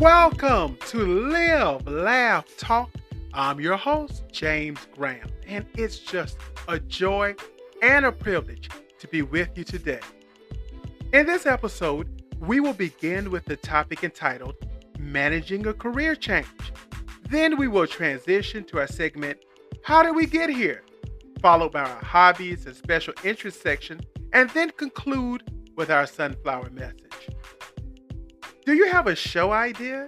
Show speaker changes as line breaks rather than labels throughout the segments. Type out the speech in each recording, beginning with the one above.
Welcome to Live, Laugh, Talk. I'm your host, James Graham, and it's just a joy and a privilege to be with you today. In this episode, we will begin with the topic entitled Managing a Career Change. Then we will transition to our segment, How Did We Get Here? Followed by our hobbies and special interest section, and then conclude with our sunflower message. Do you have a show idea?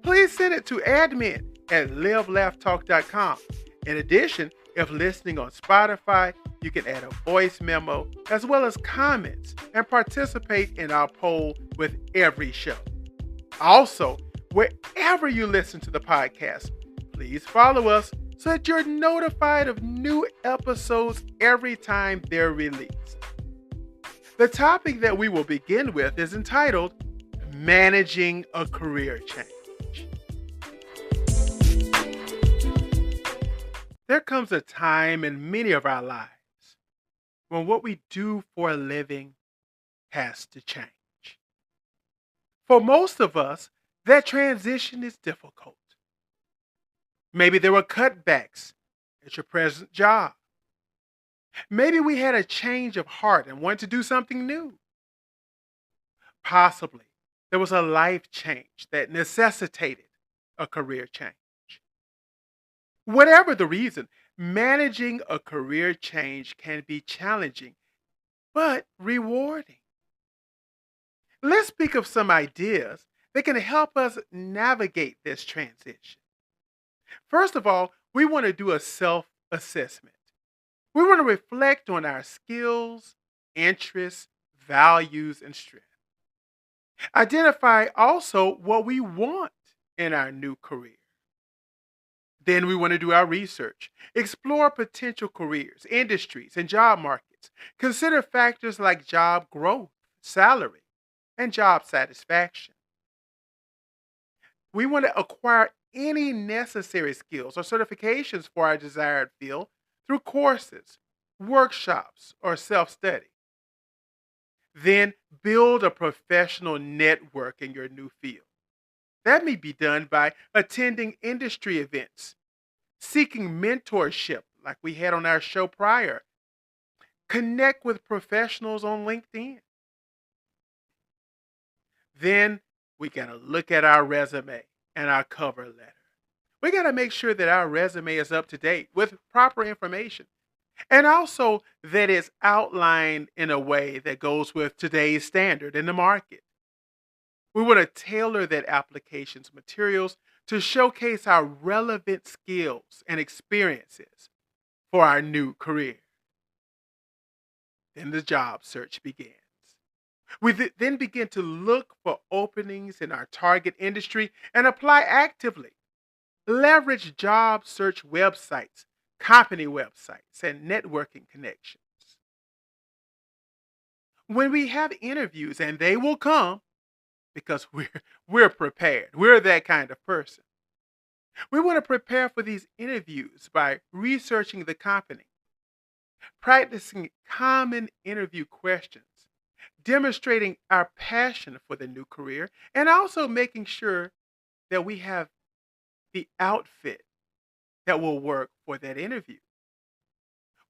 Please send it to admin@livelaughtalk.com. In addition, if listening on Spotify, you can add a voice memo as well as comments and participate in our poll with every show. Also, wherever you listen to the podcast, please follow us so that you're notified of new episodes every time they're released. The topic that we will begin with is entitled Managing a Career Change. There comes a time in many of our lives when what we do for a living has to change. For most of us, that transition is difficult. Maybe there were cutbacks at your present job. Maybe we had a change of heart and wanted to do something new. Possibly, there was a life change that necessitated a career change. Whatever the reason, managing a career change can be challenging, but rewarding. Let's speak of some ideas that can help us navigate this transition. First of all, we want to do a self-assessment. We want to reflect on our skills, interests, values, and strengths. Identify also what we want in our new career. Then we want to do our research, explore potential careers, industries, and job markets. Consider factors like job growth, salary, and job satisfaction. We want to acquire any necessary skills or certifications for our desired field through courses, workshops, or self-study. Then build a professional network in your new field. That may be done by attending industry events, seeking mentorship like we had on our show prior. Connect with professionals on LinkedIn. Then we got to look at our resume and our cover letter. We got to make sure that our resume is up to date with proper information. And also that it's outlined in a way that goes with today's standard in the market. We want to tailor that application's materials to showcase our relevant skills and experiences for our new career. Then the job search begins. We then begin to look for openings in our target industry and apply actively. Leverage job search websites, company websites, and networking connections. When we have interviews, and they will come because we're prepared. We're that kind of person. We want to prepare for these interviews by researching the company, practicing common interview questions, demonstrating our passion for the new career, and also making sure that we have the outfit that will work for that interview.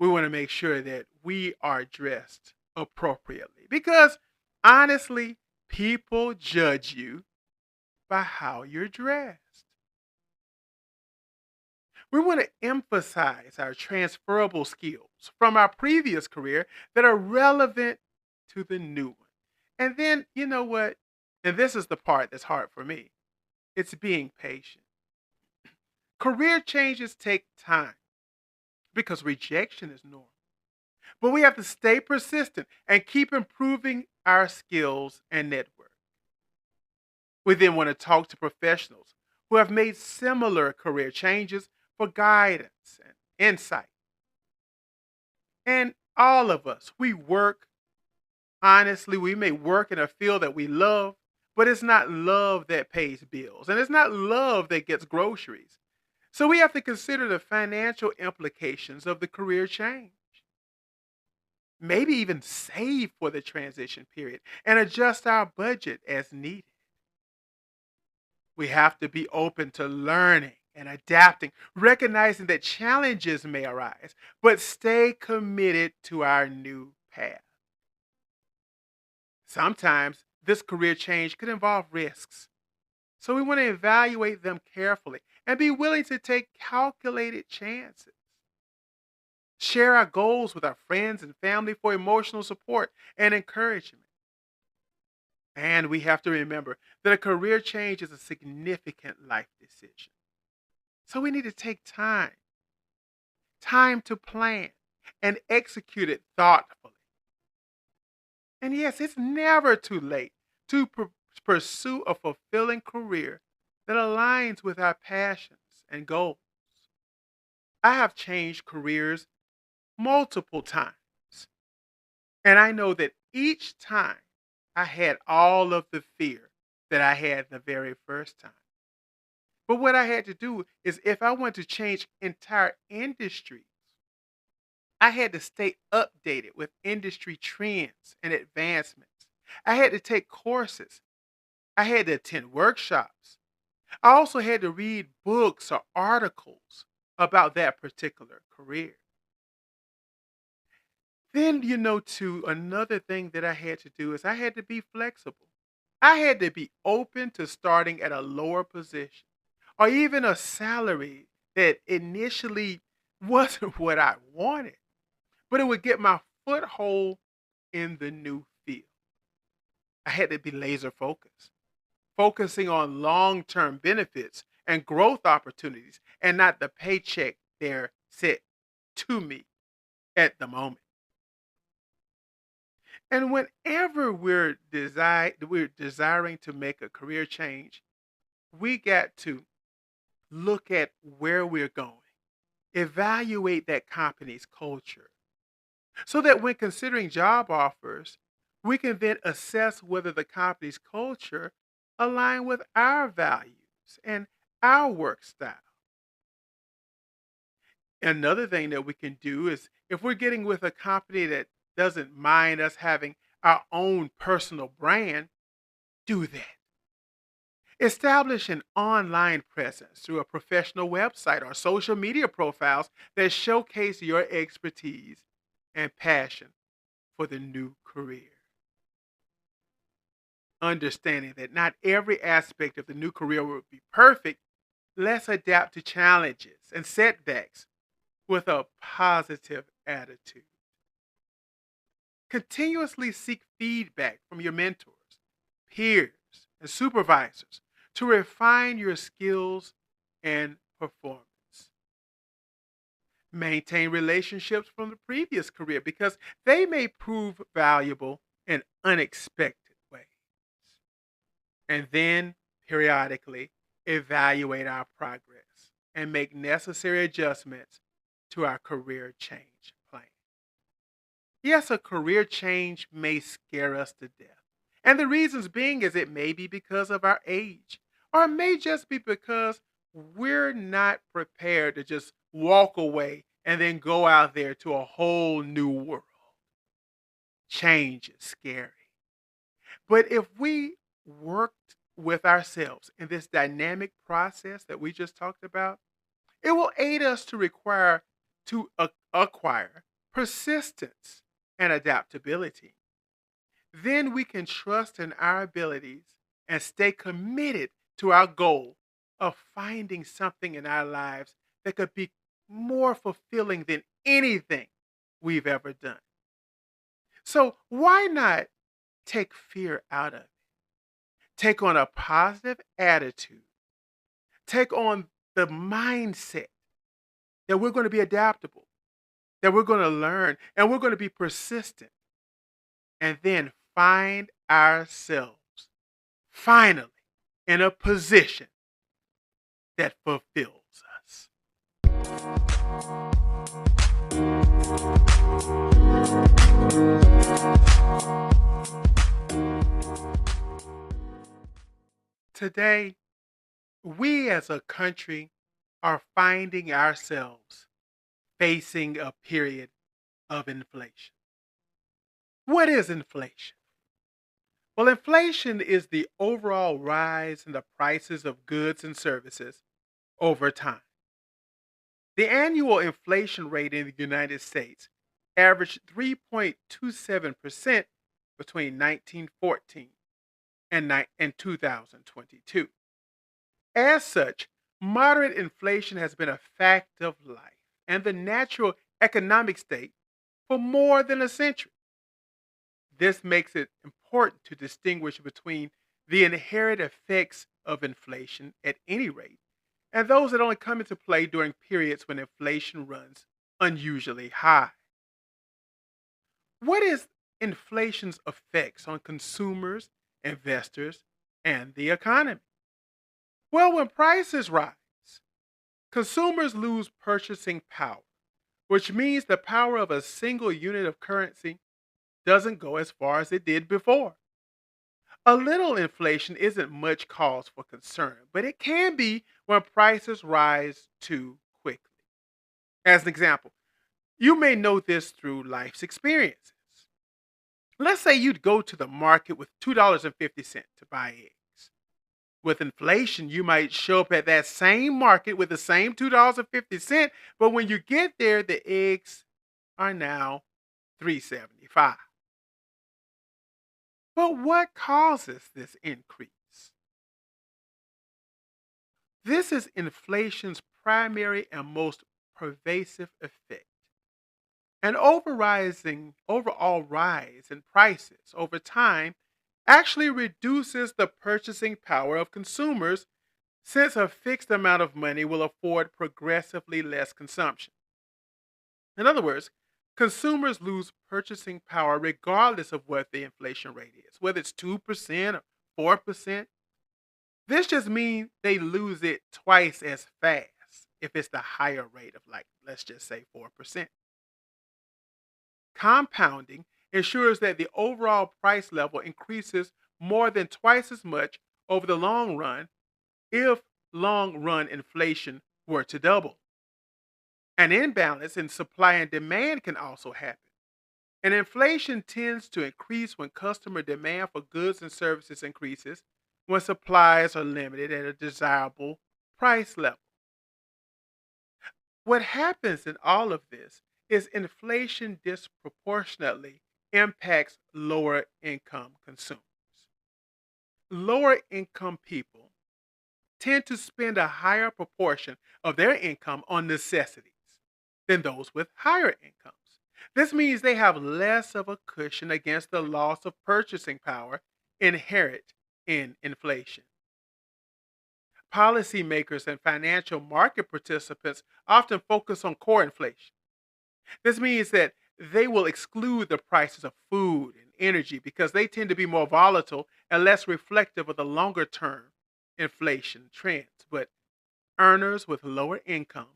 We want to make sure that we are dressed appropriately because honestly, people judge you by how you're dressed. We want to emphasize our transferable skills from our previous career that are relevant to the new one. And then, you know what? And this is the part that's hard for me. It's being patient. Career changes take time because rejection is normal. But we have to stay persistent and keep improving our skills and network. We then want to talk to professionals who have made similar career changes for guidance and insight. And all of us, honestly, we may work in a field that we love, but it's not love that pays bills, and it's not love that gets groceries. So we have to consider the financial implications of the career change. Maybe even save for the transition period and adjust our budget as needed. We have to be open to learning and adapting, recognizing that challenges may arise, but stay committed to our new path. Sometimes this career change could involve risks, so we want to evaluate them carefully and be willing to take calculated chances. Share our goals with our friends and family for emotional support and encouragement. And we have to remember that a career change is a significant life decision. So we need to take time to plan and execute it thoughtfully. And yes, it's never too late to pursue a fulfilling career that aligns with our passions and goals. I have changed careers multiple times, and I know that each time I had all of the fear that I had the very first time. But what I had to do is if I want to change entire industries, I had to stay updated with industry trends and advancements. I had to take courses. I had to attend workshops. I also had to read books or articles about that particular career. Then, too, another thing that I had to do is I had to be flexible. I had to be open to starting at a lower position or even a salary that initially wasn't what I wanted, but it would get my foothold in the new field. I had to be laser focused, focusing on long term benefits and growth opportunities and not the paycheck they're set to me at the moment. And whenever we're desiring to make a career change, we got to look at where we're going, evaluate that company's culture, so that when considering job offers, we can then assess whether the company's culture align with our values and our work style. Another thing that we can do is if we're getting with a company that doesn't mind us having our own personal brand, do that. Establish an online presence through a professional website or social media profiles that showcase your expertise and passion for the new career. Understanding that not every aspect of the new career will be perfect, let's adapt to challenges and setbacks with a positive attitude. Continuously seek feedback from your mentors, peers, and supervisors to refine your skills and performance. Maintain relationships from the previous career because they may prove valuable in unexpected ways. And then periodically evaluate our progress and make necessary adjustments to our career change plan. Yes, a career change may scare us to death. And the reasons being is it may be because of our age, or it may just be because we're not prepared to just walk away and then go out there to a whole new world. Change is scary. But if we worked with ourselves in this dynamic process that we just talked about, it will aid us to acquire persistence and adaptability. Then we can trust in our abilities and stay committed to our goal of finding something in our lives that could be more fulfilling than anything we've ever done. So, why not take fear out of it? Take on a positive attitude, take on the mindset that we're going to be adaptable, that we're going to learn, and we're going to be persistent, and then find ourselves finally in a position that fulfills us. Today, we as a country are finding ourselves facing a period of inflation. What is inflation? Well, inflation is the overall rise in the prices of goods and services over time. The annual inflation rate in the United States averaged 3.27% between 1914 and 2022. As such, moderate inflation has been a fact of life and the natural economic state for more than a century. This makes it important to distinguish between the inherent effects of inflation at any rate and those that only come into play during periods when inflation runs unusually high. What is inflation's effects on consumers, investors, and the economy? Well, when prices rise, consumers lose purchasing power, which means the power of a single unit of currency doesn't go as far as it did before. A little inflation isn't much cause for concern, but it can be when prices rise too quickly. As an example, you may know this through life's experiences. Let's say you'd go to the market with $2.50 to buy eggs. With inflation, you might show up at that same market with the same $2.50, but when you get there, the eggs are now $3.75. But what causes this increase? This is inflation's primary and most pervasive effect. An overall rise in prices over time actually reduces the purchasing power of consumers since a fixed amount of money will afford progressively less consumption. In other words, consumers lose purchasing power regardless of what the inflation rate is, whether it's 2% or 4%. This just means they lose it twice as fast if it's the higher rate of, like, let's just say 4%. Compounding ensures that the overall price level increases more than twice as much over the long run if long run inflation were to double. An imbalance in supply and demand can also happen. And inflation tends to increase when customer demand for goods and services increases, when supplies are limited at a desirable price level. What happens in all of this is inflation disproportionately impacts lower income consumers. Lower income people tend to spend a higher proportion of their income on necessities than those with higher incomes. This means they have less of a cushion against the loss of purchasing power inherent in inflation. Policymakers and financial market participants often focus on core inflation. This means that they will exclude the prices of food and energy because they tend to be more volatile and less reflective of the longer term inflation trends. But earners with lower income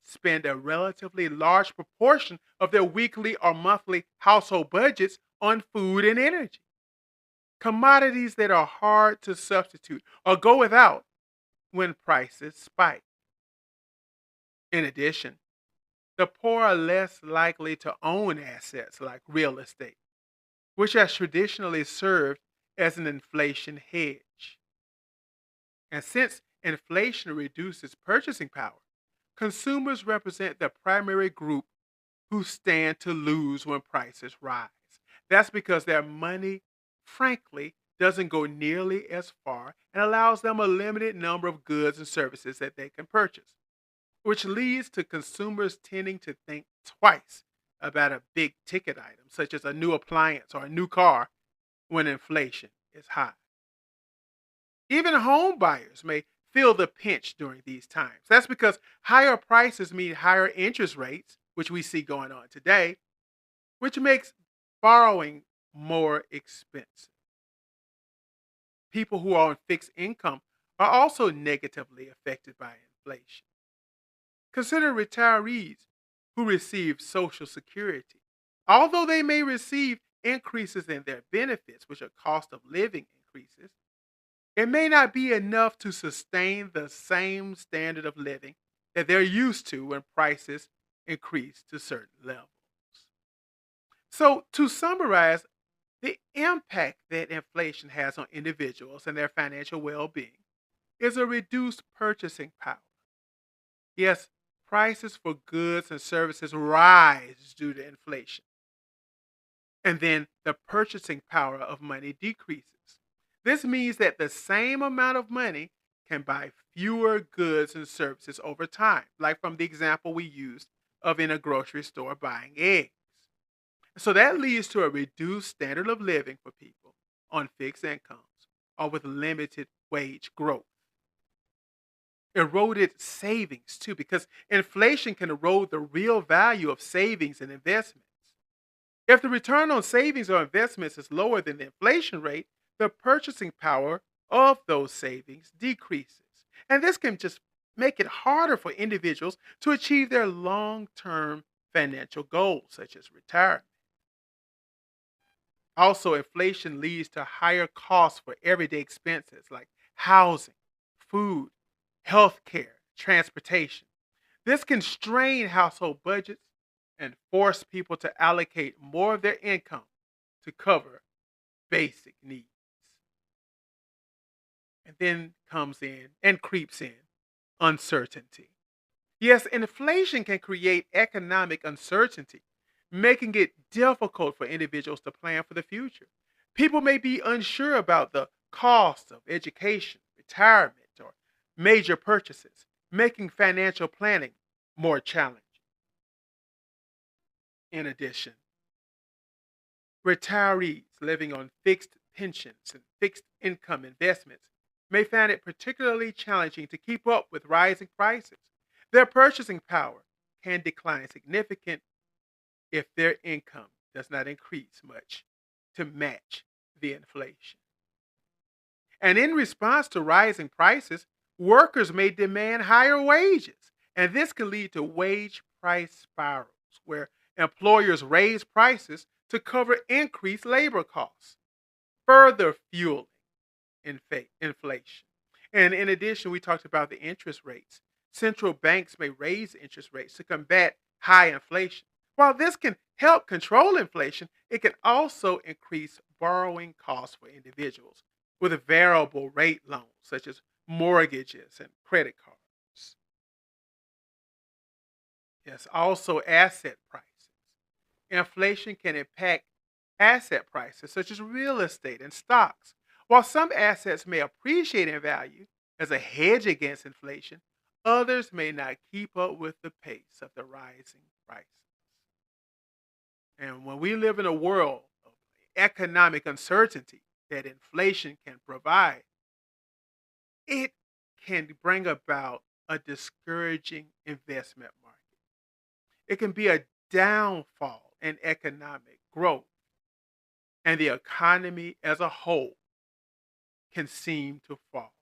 spend a relatively large proportion of their weekly or monthly household budgets on food and energy, commodities that are hard to substitute or go without when prices spike. In addition, the poor are less likely to own assets like real estate, which has traditionally served as an inflation hedge. And since inflation reduces purchasing power, consumers represent the primary group who stand to lose when prices rise. That's because their money, frankly, doesn't go nearly as far and allows them a limited number of goods and services that they can purchase, which leads to consumers tending to think twice about a big ticket item, such as a new appliance or a new car, when inflation is high. Even home buyers may feel the pinch during these times. That's because higher prices mean higher interest rates, which we see going on today, which makes borrowing more expensive. People who are on fixed income are also negatively affected by inflation. Consider retirees who receive Social Security. Although they may receive increases in their benefits, which are cost of living increases, it may not be enough to sustain the same standard of living that they're used to when prices increase to certain levels. So, to summarize, The impact that inflation has on individuals and their financial well being is a reduced purchasing power. Yes, prices for goods and services rise due to inflation, and then the purchasing power of money decreases. This means that the same amount of money can buy fewer goods and services over time, like from the example we used of in a grocery store buying eggs. So that leads to a reduced standard of living for people on fixed incomes or with limited wage growth. Eroded savings too, because inflation can erode the real value of savings and investments. If the return on savings or investments is lower than the inflation rate, the purchasing power of those savings decreases. And this can just make it harder for individuals to achieve their long term financial goals, such as retirement. Also, inflation leads to higher costs for everyday expenses like housing, food, healthcare, transportation. This can strain household budgets and force people to allocate more of their income to cover basic needs. And then comes in and creeps in uncertainty. Yes, inflation can create economic uncertainty, making it difficult for individuals to plan for the future. People may be unsure about the cost of education, retirement, or major purchases, making financial planning more challenging. In addition, retirees living on fixed pensions and fixed income investments may find it particularly challenging to keep up with rising prices. Their purchasing power can decline significantly if their income does not increase much to match the inflation. And in response to rising prices, workers may demand higher wages. And this can lead to wage price spirals where employers raise prices to cover increased labor costs, further fueling inflation. And in addition, we talked about the interest rates. Central banks may raise interest rates to combat high inflation. While this can help control inflation, it can also increase borrowing costs for individuals with variable rate loans, such as mortgages and credit cards. Yes, also asset prices. Inflation can impact asset prices, such as real estate and stocks. While some assets may appreciate in value as a hedge against inflation, others may not keep up with the pace of the rising prices. And when we live in a world of economic uncertainty that inflation can provide, it can bring about a discouraging investment market. It can be a downfall in economic growth, and the economy as a whole can seem to fall.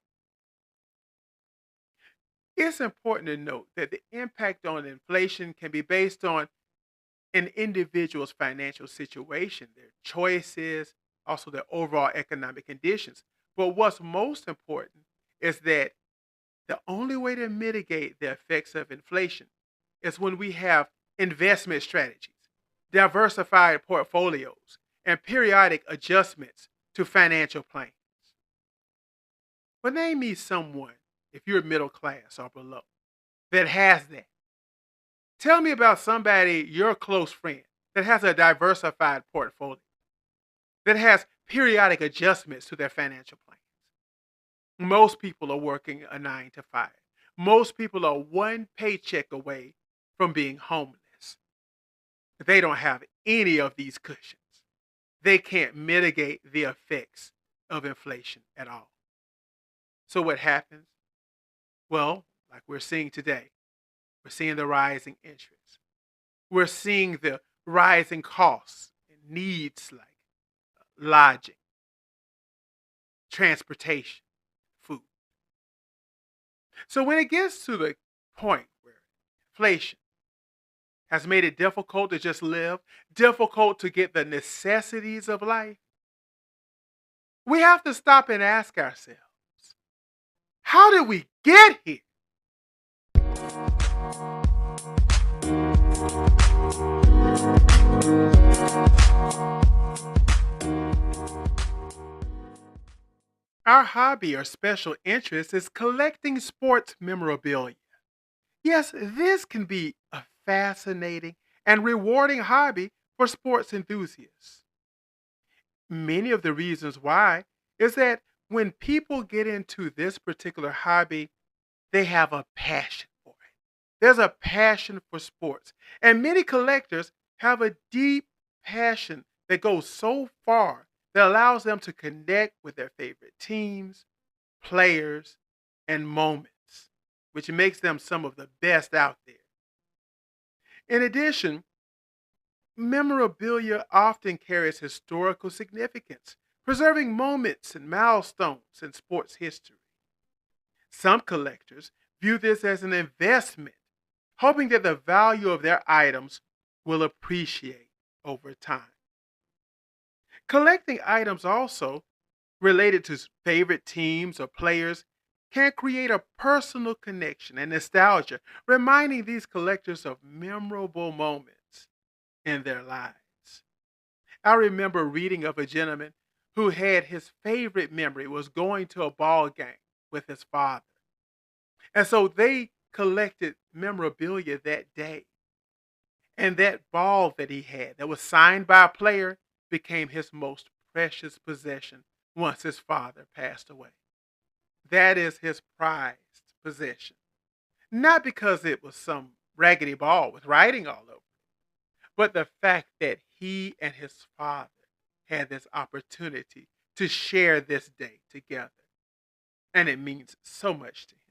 It's important to note that the impact on inflation can be based on an individual's financial situation, their choices, also their overall economic conditions. But what's most important is that the only way to mitigate the effects of inflation is when we have investment strategies, diversified portfolios, and periodic adjustments to financial plans. But name me someone, if you're middle class or below, that has that. Tell me about somebody, your close friend, that has a diversified portfolio, that has periodic adjustments to their financial plans. Most people are working a 9 to 5. Most people are one paycheck away from being homeless. They don't have any of these cushions. They can't mitigate the effects of inflation at all. So what happens? Well, like we're seeing today, we're seeing the rising interest. We're seeing the rising costs and needs like lodging, transportation, food. So when it gets to the point where inflation has made it difficult to just live, difficult to get the necessities of life, we have to stop and ask ourselves, how did we get here? Our hobby or special interest is collecting sports memorabilia. Yes, this can be a fascinating and rewarding hobby for sports enthusiasts. Many of the reasons why is that when people get into this particular hobby, they have a passion for it. There's a passion for sports. And many collectors have a deep passion that goes so far that allows them to connect with their favorite teams, players, and moments, which makes them some of the best out there. In addition, memorabilia often carries historical significance, preserving moments and milestones in sports history. Some collectors view this as an investment, hoping that the value of their items will appreciate over time. Collecting items also related to favorite teams or players can create a personal connection and nostalgia, reminding these collectors of memorable moments in their lives. I remember reading of a gentleman who had his favorite memory was going to a ball game with his father. And so they collected memorabilia that day. And that ball that he had that was signed by a player became his most precious possession once his father passed away. That is his prized possession. Not because it was some raggedy ball with writing all over, but the fact that he and his father had this opportunity to share this day together. And it means so much to him.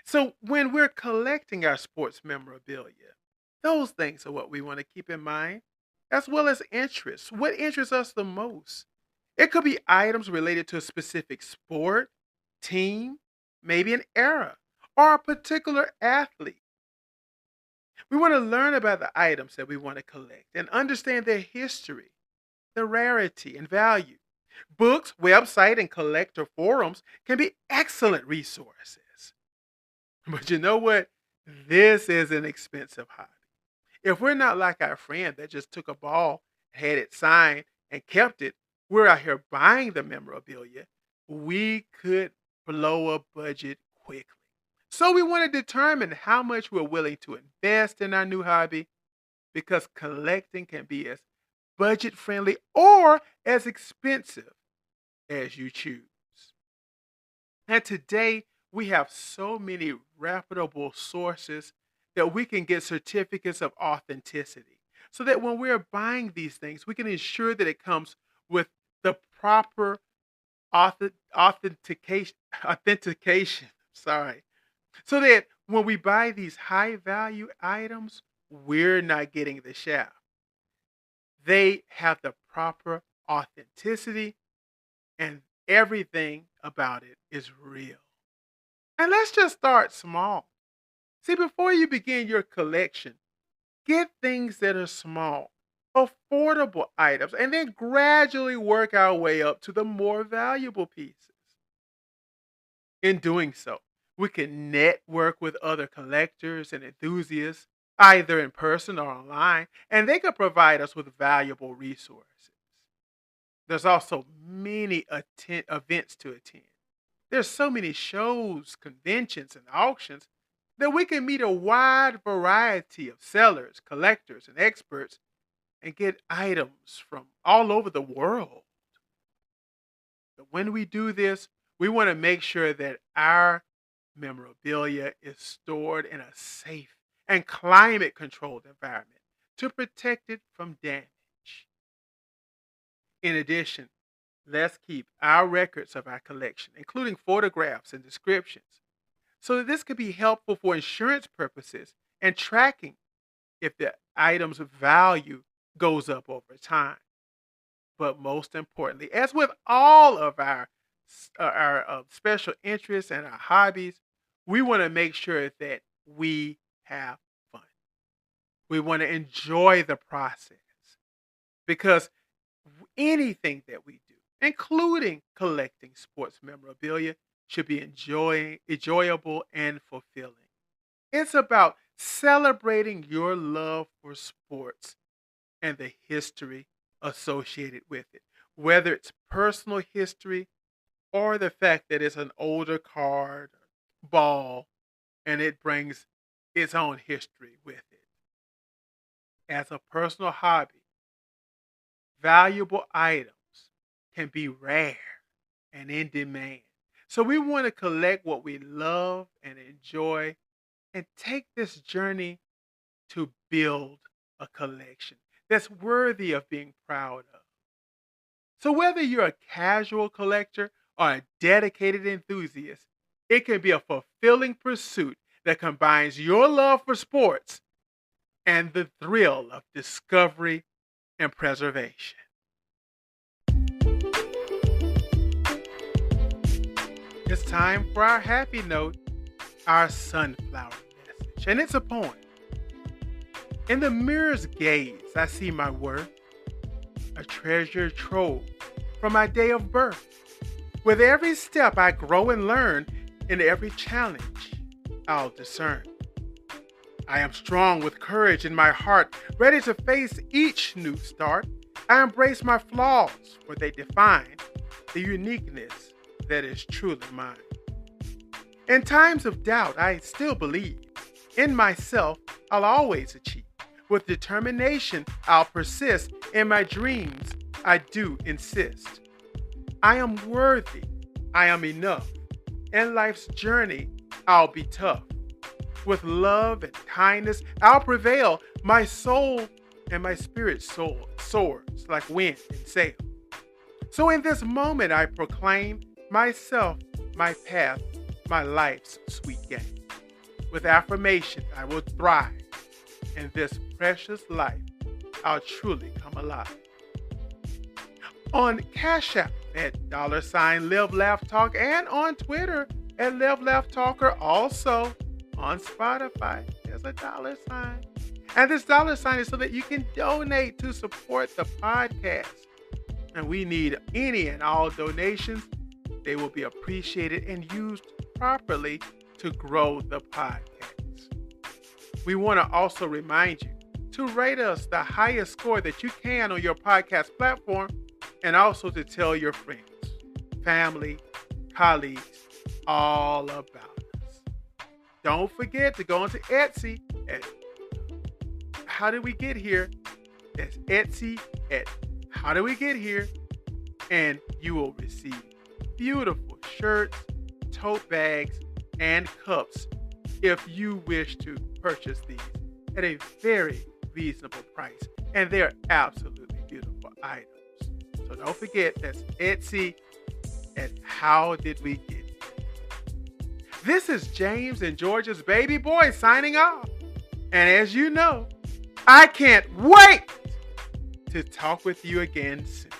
So when we're collecting our sports memorabilia, those things are what we want to keep in mind, as well as interests. What interests us the most? It could be items related to a specific sport, team, maybe an era, or a particular athlete. We want to learn about the items that we want to collect and understand their history, the rarity, and value. Books, website, and collector forums can be excellent resources. But you know what? This is an expensive hobby. If we're not like our friend that just took a ball, had it signed, and kept it, we're out here buying the memorabilia, we could blow a budget quickly. So we want to determine how much we're willing to invest in our new hobby because collecting can be as budget friendly or as expensive as you choose. And today, we have so many reputable sources that we can get certificates of authenticity. So that when we're buying these things, we can ensure that it comes with the proper authentication. Sorry. So that when we buy these high value items, we're not getting the shaft. They have the proper authenticity and everything about it is real. And let's just start small. See, before you begin your collection, get things that are small, affordable items, and then gradually work our way up to the more valuable pieces. In doing so, we can network with other collectors and enthusiasts, either in person or online, and they can provide us with valuable resources. There's also many events to attend. There's so many shows, conventions, and auctions that we can meet a wide variety of sellers, collectors, and experts and get items from all over the world. But when we do this, we want to make sure that our memorabilia is stored in a safe and climate controlled environment to protect it from damage. In addition, let's keep our records of our collection, including photographs and descriptions, so that this could be helpful for insurance purposes and tracking if the item's value goes up over time. But most importantly, as with all of our special interests and our hobbies, we want to make sure that we have fun. We want to enjoy the process because anything that we do, including collecting sports memorabilia, should be enjoyable and fulfilling. It's about celebrating your love for sports and the history associated with it. whether it's personal history or the fact that it's an older card, ball, and it brings its own history with it. As a personal hobby, valuable items can be rare and in demand. So we want to collect what we love and enjoy and take this journey to build a collection that's worthy of being proud of. So whether you're a casual collector or a dedicated enthusiast, it can be a fulfilling pursuit that combines your love for sports and the thrill of discovery and preservation. It's time for our happy note, our sunflower message. And it's a poem. In the mirror's gaze, I see my worth, a treasure trove from my day of birth. With every step I grow and learn, in every challenge I'll discern. I am strong with courage in my heart, ready to face each new start. I embrace my flaws, for they define the uniqueness that is truly mine. In times of doubt, I still believe. In myself, I'll always achieve. With determination, I'll persist. In my dreams, I do insist. I am worthy. I am enough. In life's journey, I'll be tough. With love and kindness, I'll prevail. My soul and my spirit soars like wind and sail. So in this moment, I proclaim myself, my path, my life's sweet game. With affirmation, I will thrive. In this precious life, I'll truly come alive. On Cash App at $Live Laugh Talk and on Twitter at Live Laugh Talker. Also on Spotify, there's a $. And this $sign is so that you can donate to support the podcast. And we need any and all donations. They will be appreciated and used properly to grow the podcast. We want to also remind you to rate us the highest score that you can on your podcast platform, and also to tell your friends, family, colleagues, all about us. Don't forget to go onto Etsy at How Did We Get Here? That's Etsy at How Did We Get Here? And you will receive beautiful shirts, tote bags, and cups if you wish to purchase these at a very reasonable price. And they're absolutely beautiful items. So don't forget, that's Etsy at How Did We Get Here? This is James and Georgia's baby boy signing off. And as you know, I can't wait to talk with you again soon.